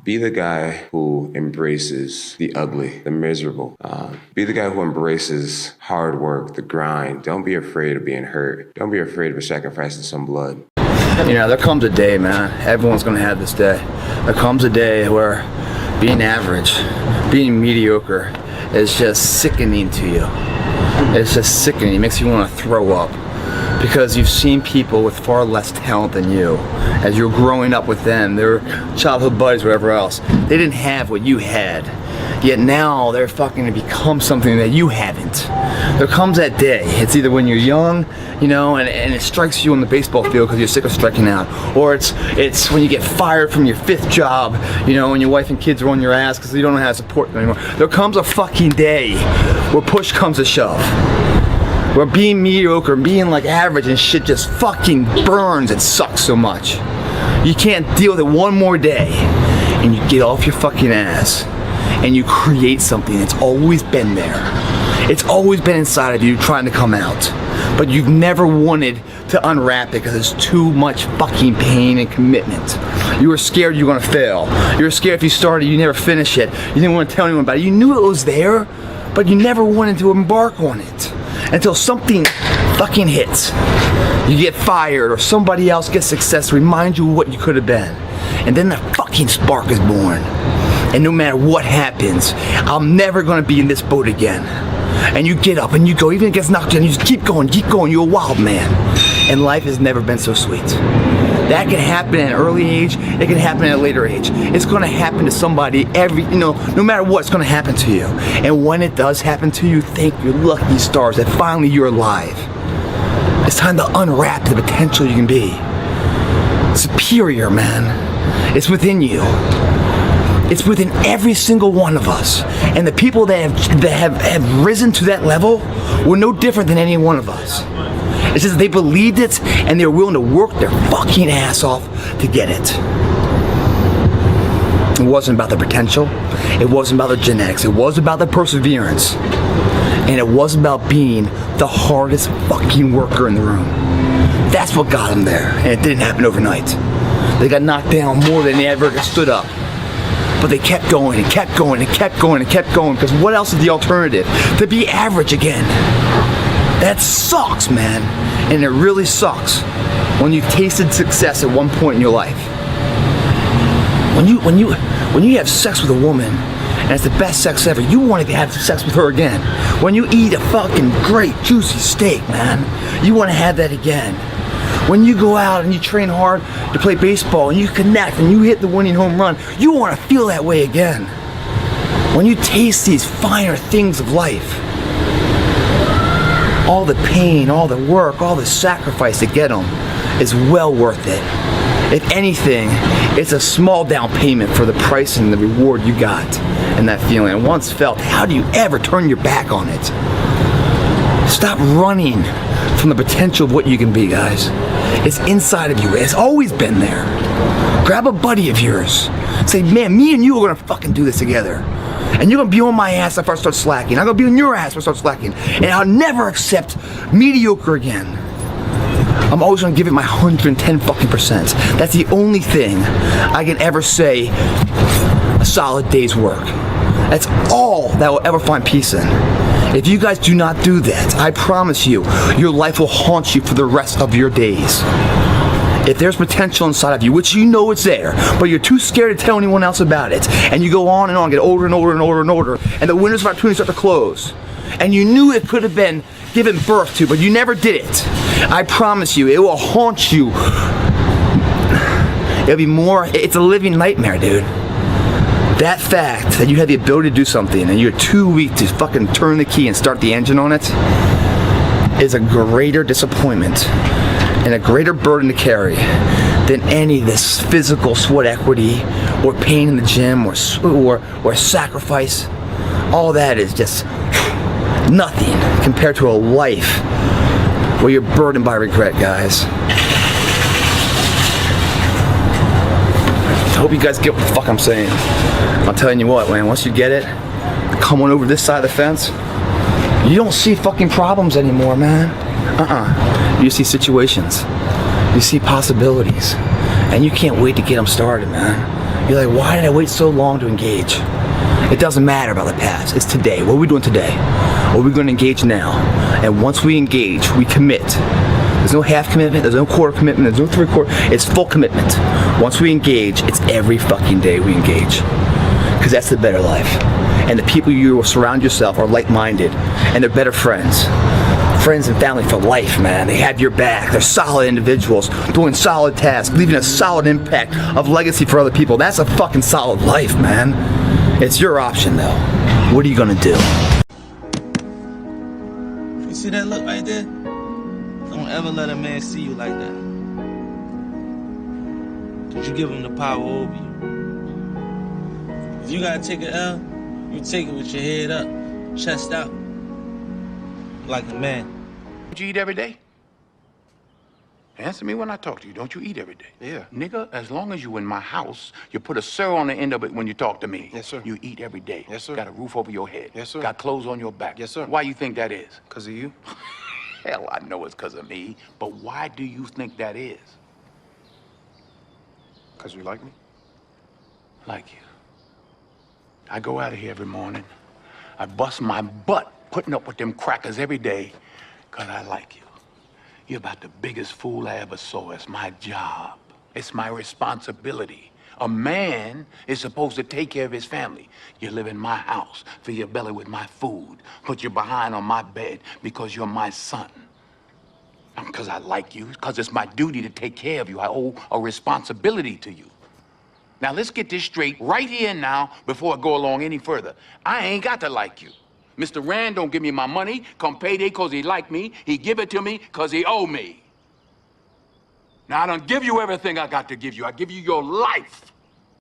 Be the guy who embraces the ugly, the miserable. Be the guy who embraces hard work, the grind. Don't be afraid of being hurt. Don't be afraid of sacrificing some blood. You know, there comes a day, man. Everyone's gonna have this day. There comes a day where being average, being mediocre is just sickening to you. It's just sickening. It makes you want to throw up. Because you've seen people with far less talent than you. As you're growing up with them, their childhood buddies, whatever else, they didn't have what you had. Yet now they're fucking to become something that you haven't. There comes that day. It's either when you're young, you know, and it strikes you on the baseball field because you're sick of striking out, or it's when you get fired from your 5th job, you know, and your wife and kids are on your ass because you don't know how to support them anymore. There comes a fucking day where push comes to shove. Where being mediocre, being like average and shit just fucking burns and sucks so much. You can't deal with it one more day. And you get off your fucking ass and you create something that's always been there. It's always been inside of you trying to come out. But you've never wanted to unwrap it because it's too much fucking pain and commitment. You were scared you were gonna fail. You were scared if you started, you never finish it. You didn't want to tell anyone about it. You knew it was there, but you never wanted to embark on it. Until something fucking hits. You get fired or somebody else gets success, remind you of what you could have been. And then the fucking spark is born. And no matter what happens, I'm never gonna be in this boat again. And you get up and you go, even if it gets knocked down, you just keep going, you're a wild man. And life has never been so sweet. That can happen at an early age, it can happen at a later age. It's gonna happen to somebody no matter what, it's gonna happen to you. And when it does happen to you, thank your lucky stars that finally you're alive. It's time to unwrap the potential you can be. Superior, man. It's within you. It's within every single one of us. And the people that have risen to that level were no different than any one of us. It's just they believed it and they were willing to work their fucking ass off to get it. It wasn't about the potential. It wasn't about the genetics. It was about the perseverance. And it was about being the hardest fucking worker in the room. That's what got them there. And it didn't happen overnight. They got knocked down more than they ever stood up. But they kept going and kept going and kept going and kept going, because what else is the alternative? To be average again. That sucks, man. And it really sucks when you've tasted success at one point in your life. When you have sex with a woman and it's the best sex ever, you want to have sex with her again. When you eat a fucking great juicy steak, man, you want to have that again. When you go out and you train hard to play baseball and you connect and you hit the winning home run, you want to feel that way again. When you taste these finer things of life, all the pain, all the work, all the sacrifice to get them is well worth it. If anything, it's a small down payment for the price and the reward you got and that feeling. And once felt, how do you ever turn your back on it? Stop running from the potential of what you can be, guys. It's inside of you. It's always been there. Grab a buddy of yours. Say, man, me and you are gonna fucking do this together. And you're gonna be on my ass if I start slacking. I'm gonna be on your ass if I start slacking. And I'll never accept mediocre again. I'm always gonna give it my 110 fucking %. That's the only thing I can ever say a solid day's work. That's all that will ever find peace in. If you guys do not do that, I promise you, your life will haunt you for the rest of your days. If there's potential inside of you, which you know it's there, but you're too scared to tell anyone else about it, and you go on and on, get older and older and older and older, and the windows of opportunity start to close, and you knew it could have been given birth to, but you never did it, I promise you, it will haunt you. It's a living nightmare, dude. That fact that you had the ability to do something and you're too weak to fucking turn the key and start the engine on it is a greater disappointment and a greater burden to carry than any of this physical sweat equity or pain in the gym or sacrifice. All that is just nothing compared to a life where you're burdened by regret, guys. I hope you guys get what the fuck I'm saying. I'm telling you what, man, once you get it, come on over this side of the fence, you don't see fucking problems anymore, man. You see situations. You see possibilities. And you can't wait to get them started, man. You're like, why did I wait so long to engage? It doesn't matter about the past. It's today. What are we doing today? What are we going to engage now? And once we engage, we commit. There's no half commitment. There's no quarter commitment. There's no three-quarter. It's full commitment. Once we engage, it's every fucking day we engage. Because that's the better life. And the people you will surround yourself are like-minded. And they're better friends. Friends and family for life, man. They have your back. They're solid individuals doing solid tasks, leaving a solid impact of legacy for other people. That's a fucking solid life, man. It's your option, though. What are you gonna do? You see that look right there? Don't ever let a man see you like that. Cause you give him the power over you. If you gotta take an L, you take it with your head up, chest out. Like a man. Don't you eat every day? Answer me when I talk to you. Don't you eat every day? Yeah. Nigga, as long as you in my house, you put a sir on the end of it when you talk to me. Yes, sir. You eat every day. Yes, sir. Got a roof over your head. Yes, sir. Got clothes on your back. Yes, sir. Why you think that is? Because of you? Hell, I know it's because of me. But why do you think that is? Because you like me? Like you. I go out of here every morning. I bust my butt putting up with them crackers every day because I like you. You're about the biggest fool I ever saw. It's my job. It's my responsibility. A man is supposed to take care of his family. You live in my house, fill your belly with my food, put your behind on my bed because you're my son. Not because I like you, because it's my duty to take care of you. I owe a responsibility to you. Now let's get this straight right here and now before I go along any further. I ain't got to like you. Mr. Rand don't give me my money come payday because he like me. He give it to me because he owe me. Now I don't give you everything I got to give you. I give you your life.